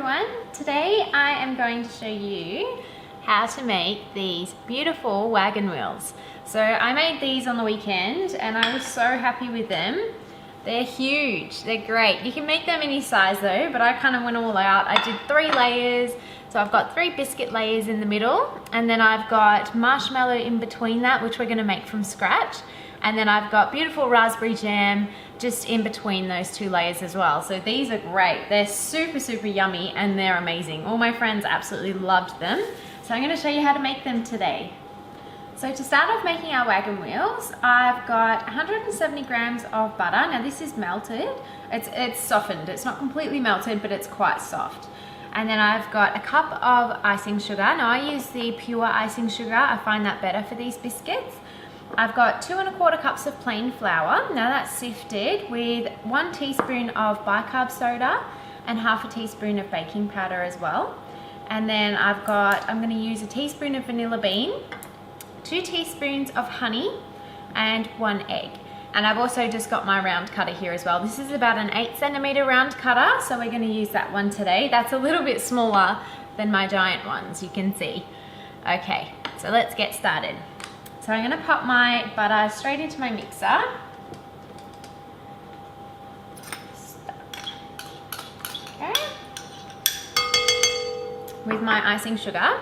everyone, today I am going to show you how to make these beautiful wagon wheels. So I made these on the weekend and I was so happy with them. They're huge, they're great. You can make them any size though, but I kind of went all out. I did 3 layers, so I've got 3 biscuit layers in the middle, and then I've got marshmallow in between that, which we're going to make from scratch. And then I've got beautiful raspberry jam just in between those 2 layers as well. So these are great. They're super, super yummy and they're amazing. All my friends absolutely loved them. So I'm going to show you how to make them today. So to start off making our wagon wheels, I've got 170 grams of butter. Now this is melted. It's softened. It's not completely melted, but it's quite soft. And then I've got a cup of icing sugar. Now I use the pure icing sugar. I find that better for these biscuits. I've got 2 1/4 cups of plain flour. Now that's sifted with 1 teaspoon of bicarb soda and 1/2 teaspoon of baking powder as well. And then I'm going to use a teaspoon of vanilla bean, 2 teaspoons of honey, and 1 egg. And I've also just got my round cutter here as well. This is about an 8 centimeter round cutter, so we're going to use that one today. That's a little bit smaller than my giant ones, you can see. Okay, so let's get started. So I'm going to pop my butter straight into my mixer. Okay. With my icing sugar.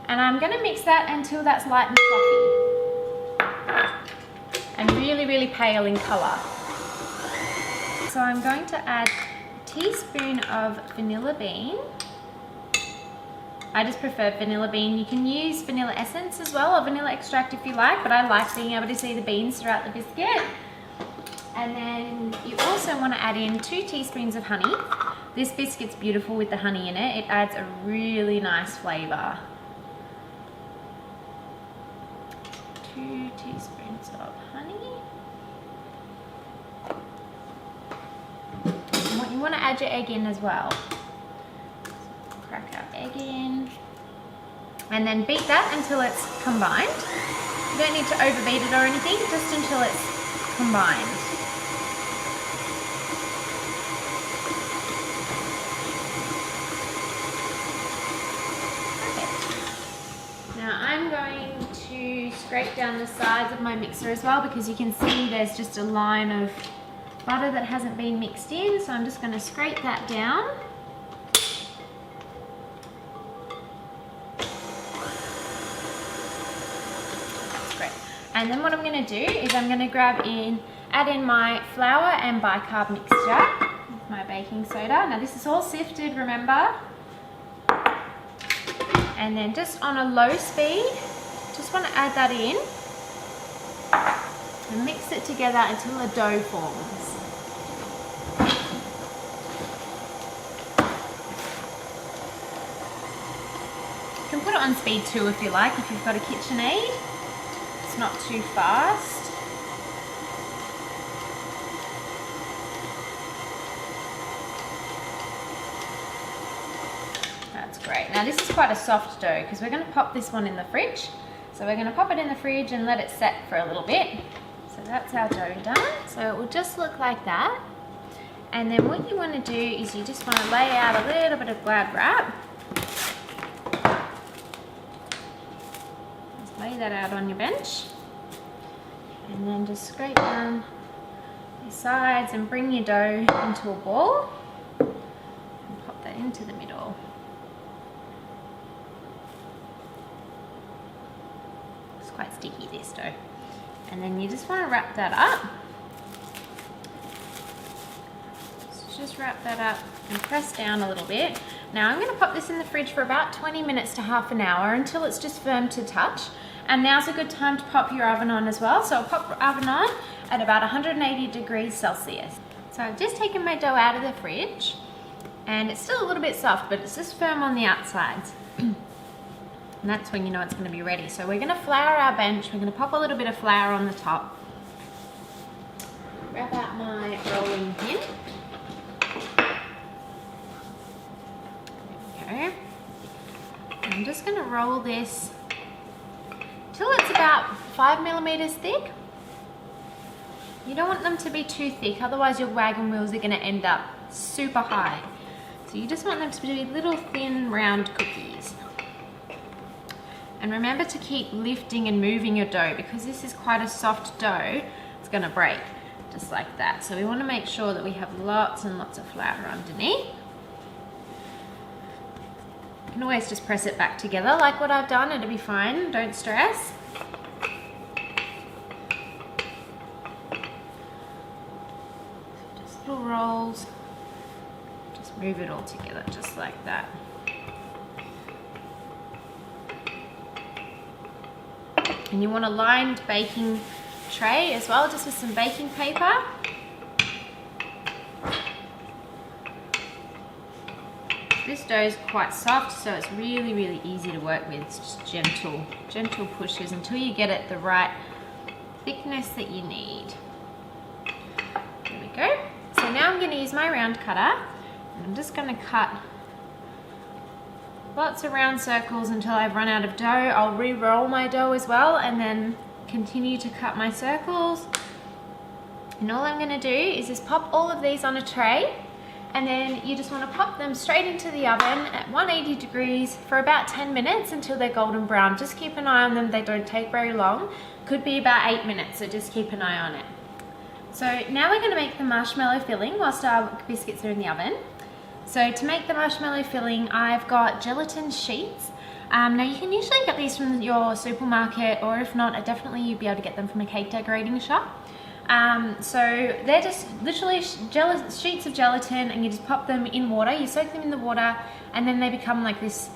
And I'm going to mix that until that's light and fluffy. And really, really pale in colour. So I'm going to add a teaspoon of vanilla bean. I just prefer vanilla bean. You can use vanilla essence as well, or vanilla extract if you like, but I like being able to see the beans throughout the biscuit. And then you also want to add in 2 teaspoons of honey. This biscuit's beautiful with the honey in it. It adds a really nice flavour. 2 teaspoons of honey. And you want to add your egg in as well. Crack our egg in and then beat that until it's combined. You don't need to overbeat it or anything, just until it's combined. Okay. Now I'm going to scrape down the sides of my mixer as well, because you can see there's just a line of butter that hasn't been mixed in, so I'm just going to scrape that down. And then what I'm going to do is I'm going to add in my flour and bicarb mixture with my baking soda. Now this is all sifted, remember. And then just on a low speed, just want to add that in and mix it together until a dough forms. You can put it on speed 2 if you like, if you've got a KitchenAid. Not too fast. That's great. Now this is quite a soft dough because we're going to pop this one in the fridge. So we're going to pop it in the fridge and let it set for a little bit. So that's our dough done. So it will just look like that. And then what you want to do is you just want to lay out a little bit of Glad wrap. Lay that out on your bench, and then just scrape down your sides and bring your dough into a ball and pop that into the middle. It's quite sticky, this dough. And then you just want to wrap that up. So just wrap that up and press down a little bit. Now I'm going to pop this in the fridge for about 20 minutes to half an hour until it's just firm to touch. And now's a good time to pop your oven on as well. So I'll pop your oven on at about 180 degrees Celsius. So I've just taken my dough out of the fridge and it's still a little bit soft, but it's just firm on the outsides. And that's when you know it's going to be ready. So we're going to flour our bench. We're going to pop a little bit of flour on the top. Grab out my rolling pin. Okay. I'm just going to roll this till it's about 5 millimeters thick. You don't want them to be too thick, otherwise your wagon wheels are going to end up super high. So So you just want them to be little thin round cookies. And remember to keep lifting and moving your dough, because this is quite a soft dough, it's going to break just like that. So we want to make sure that we have lots and lots of flour underneath. You can always just press it back together like what I've done, it'll be fine, don't stress. Just little rolls, just move it all together just like that. And you want a lined baking tray as well, just with some baking paper. This dough is quite soft, so it's really, really easy to work with. It's just gentle pushes until you get it the right thickness that you need. There we go. So now I'm going to use my round cutter, and I'm just going to cut lots of round circles until I've run out of dough. I'll re-roll my dough as well, and then continue to cut my circles. And all I'm going to do is just pop all of these on a tray, and then you just want to pop them straight into the oven at 180 degrees for about 10 minutes until they're golden brown. Just keep an eye on them, they don't take very long. Could be about 8 minutes, so just keep an eye on it. So now we're going to make the marshmallow filling whilst our biscuits are in the oven. So to make the marshmallow filling, I've got gelatin sheets. Now you can usually get these from your supermarket, or if not, definitely you'd be able to get them from a cake decorating shop. So they're just literally sheets of gelatin, and you just pop them in water, you soak them in the water, and then they become like this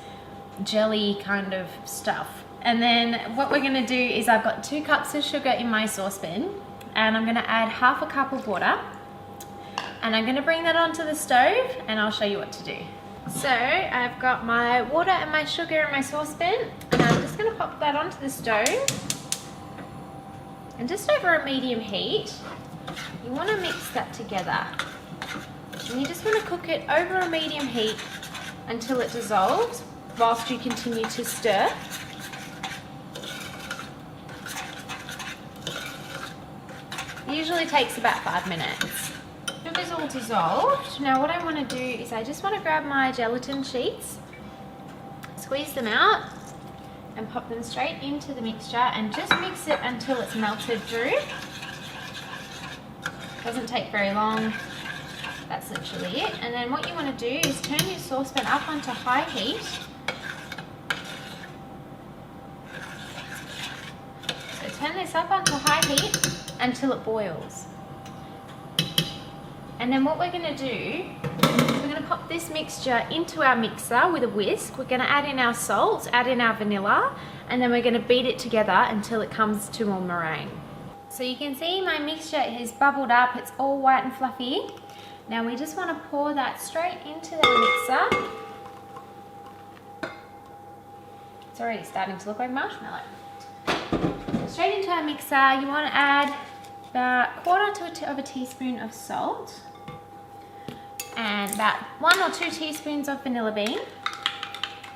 jelly kind of stuff. And then what we're going to do is I've got 2 cups of sugar in my saucepan, and I'm going to add half a cup of water. And I'm going to bring that onto the stove, and I'll show you what to do. So I've got my water and my sugar in my saucepan, and I'm just going to pop that onto the stove. And just over a medium heat, you want to mix that together. And you just want to cook it over a medium heat until it dissolves, whilst you continue to stir. It usually takes about 5 minutes. Sugar's all dissolved. Now what I want to do is I just want to grab my gelatin sheets, squeeze them out, and pop them straight into the mixture, and just mix it until it's melted through. Doesn't take very long. That's literally it. And then what you want to do is turn your saucepan up onto high heat. So turn this up onto high heat until it boils. And then what we're going to do, we're going to pop this mixture into our mixer with a whisk. We're going to add in our salt, add in our vanilla, and then we're going to beat it together until it comes to a meringue. So you can see my mixture is bubbled up, it's all white and fluffy. Now we just want to pour that straight into the mixer. It's already starting to look like marshmallow. Straight into our mixer, you want to add about 1/4 of a teaspoon of salt, and about 1 or 2 teaspoons of vanilla bean. You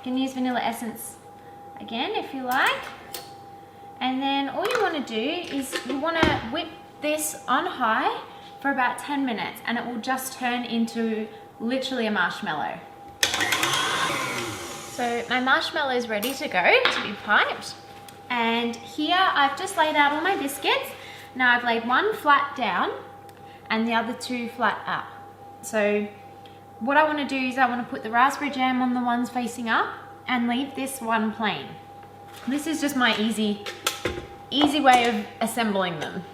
can use vanilla essence again if you like. And then all you want to do is you want to whip this on high for about 10 minutes, and it will just turn into literally a marshmallow. So my marshmallow is ready to go to be piped. And here I've just laid out all my biscuits. Now I've laid one flat down and the other 2 flat up. So what I want to do is I want to put the raspberry jam on the ones facing up and leave this one plain. This is just my easy way of assembling them.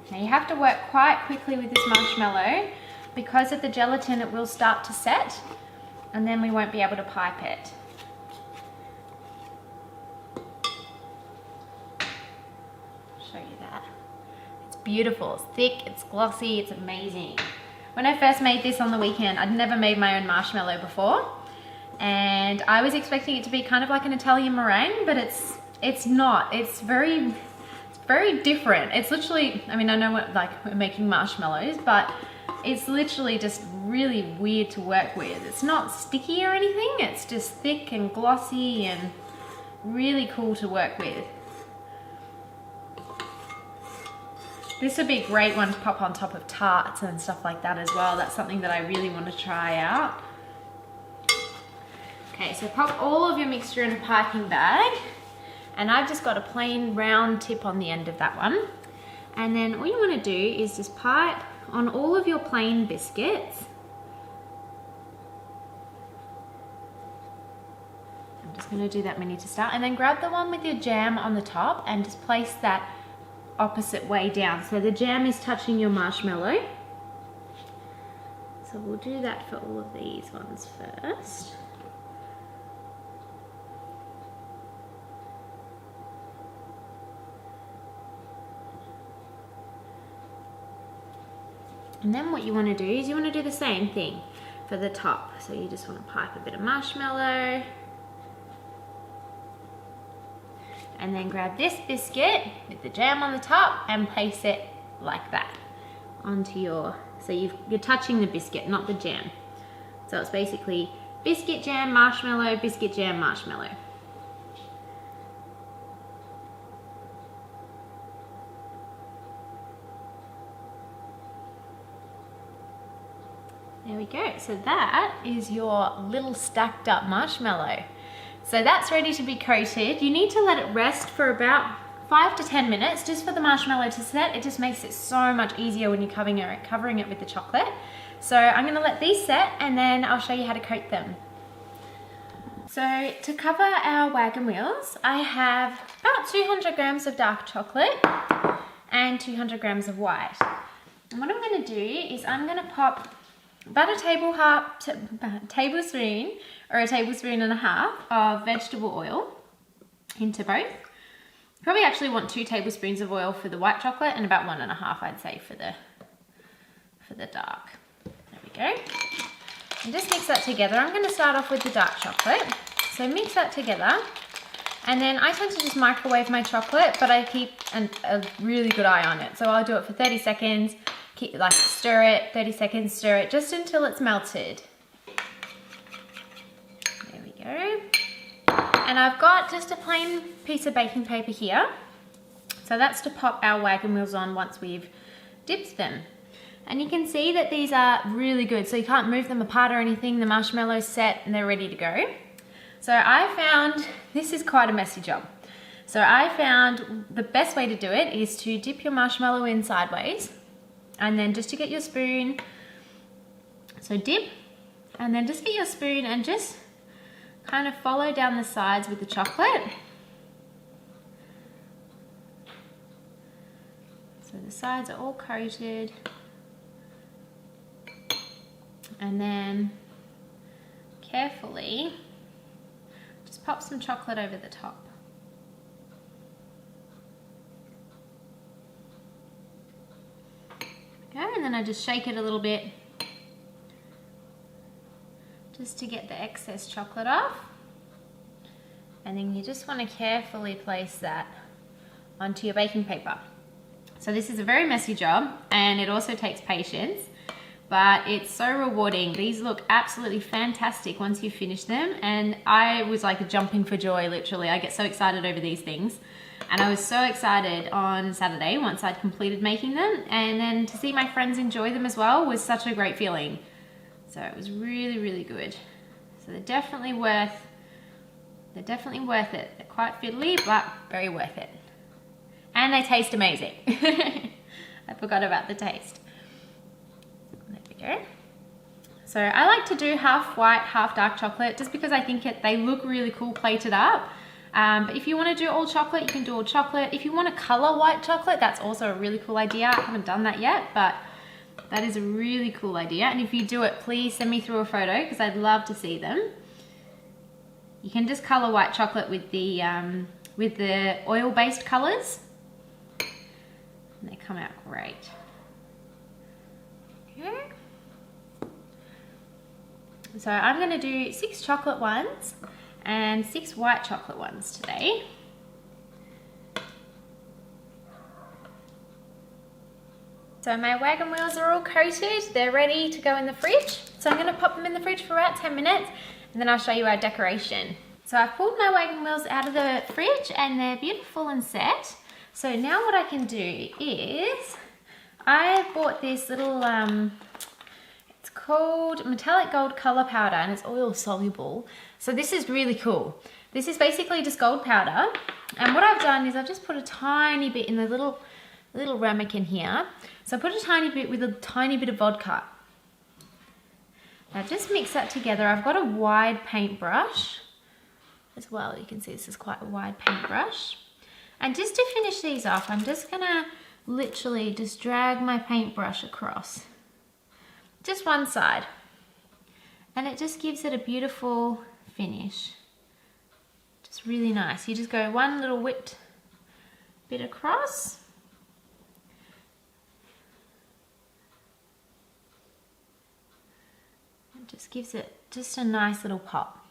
Now you have to work quite quickly with this marshmallow. Because of the gelatin, it will start to set, and then we won't be able to pipe it. Show you that. It's beautiful, it's thick, it's glossy, it's amazing. When I first made this on the weekend, I'd never made my own marshmallow before, and I was expecting it to be kind of like an Italian meringue, but it's not. It's very different. It's literally, I mean, I know what, like, we're making marshmallows, but it's literally just really weird to work with. It's not sticky or anything, it's just thick and glossy and really cool to work with. This would be a great one to pop on top of tarts and stuff like that as well. That's something that I really want to try out. Okay, so pop all of your mixture in a piping bag, and I've just got a plain round tip on the end of that one. And then all you want to do is just pipe on all of your plain biscuits. I'm just going to do that many to start, and then grab the one with your jam on the top and just place that opposite way down, so the jam is touching your marshmallow. So we'll do that for all of these ones first. And then what you want to do is you want to do the same thing for the top. So you just want to pipe a bit of marshmallow. And then grab this biscuit with the jam on the top and place it like that onto your, so you're touching the biscuit, not the jam. So it's basically biscuit, jam, marshmallow, biscuit, jam, marshmallow. There we go. So that is your little stacked up marshmallow. So that's ready to be coated. You need to let it rest for about 5 to 10 minutes just for the marshmallow to set. It just makes it so much easier when you're covering it with the chocolate. So I'm going to let these set and then I'll show you how to coat them. So to cover our wagon wheels, I have about 200 grams of dark chocolate and 200 grams of white. And what I'm going to do is I'm going to pop about a tablespoon or a tablespoon and a half of vegetable oil into both. You probably actually want 2 tablespoons of oil for the white chocolate and about 1.5, I'd say, for the dark. There we go. And just mix that together. I'm going to start off with the dark chocolate. So mix that together. And then I tend to just microwave my chocolate, but I keep a really good eye on it. So I'll do it for 30 seconds. Stir it, 30 seconds, stir it just until it's melted. There we go. And I've got just a plain piece of baking paper here. So that's to pop our wagon wheels on once we've dipped them. And you can see that these are really good. So you can't move them apart or anything. The marshmallow's set and they're ready to go. So I found, this is quite a messy job. So I found the best way to do it is to dip your marshmallow in sideways. And then just to get your spoon, so dip, and then just get your spoon and just kind of follow down the sides with the chocolate. So the sides are all coated. And then carefully just pop some chocolate over the top. And then I just shake it a little bit just to get the excess chocolate off. And then you just want to carefully place that onto your baking paper. So this is a very messy job and it also takes patience, but it's so rewarding. These look absolutely fantastic once you finish them, and I was like jumping for joy, literally. I get so excited over these things. And I was so excited on Saturday once I'd completed making them, and then to see my friends enjoy them as well was such a great feeling. So it was really, really good. So they're definitely worth it. They're quite fiddly, but very worth it. And they taste amazing. I forgot about the taste. There we go. So I like to do half white, half dark chocolate, just because I think they look really cool plated up. But if you want to do all chocolate, you can do all chocolate. If you want to color white chocolate, that's also a really cool idea. I haven't done that yet, but that is a really cool idea. And if you do it, please send me through a photo because I'd love to see them. You can just color white chocolate with the oil-based colors. And they come out great. Okay. So I'm going to do 6 chocolate ones and 6 white chocolate ones today. So my wagon wheels are all coated, they're ready to go in the fridge. So I'm going to pop them in the fridge for about 10 minutes and then I'll show you our decoration. So I've pulled my wagon wheels out of the fridge and they're beautiful and set. So now what I can do is I bought this little, it's called metallic gold color powder, and it's oil soluble. So this is really cool. This is basically just gold powder, and what I've done is I've just put a tiny bit in the little ramekin here. So I put a tiny bit with a tiny bit of vodka. Now just mix that together. I've got a wide paintbrush as well. You can see this is quite a wide paintbrush. And just to finish these off, I'm just gonna literally just drag my paintbrush across. Just one side. And it just gives it a beautiful finish. Just really nice. You just go one little whipped bit across. Just gives it just a nice little pop.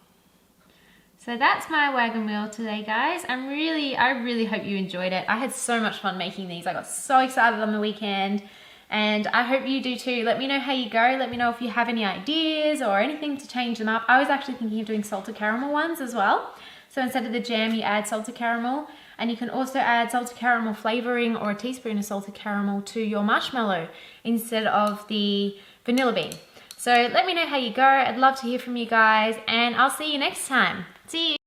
So that's my wagon wheel today, guys. I really hope you enjoyed it. I had so much fun making these. I got so excited on the weekend, and I hope you do too. Let me know how you go. Let me know if you have any ideas or anything to change them up. I was actually thinking of doing salted caramel ones as well. So instead of the jam, you add salted caramel, and you can also add salted caramel flavoring or a teaspoon of salted caramel to your marshmallow instead of the vanilla bean. So let me know how you go. I'd love to hear from you guys, and I'll see you next time. See you.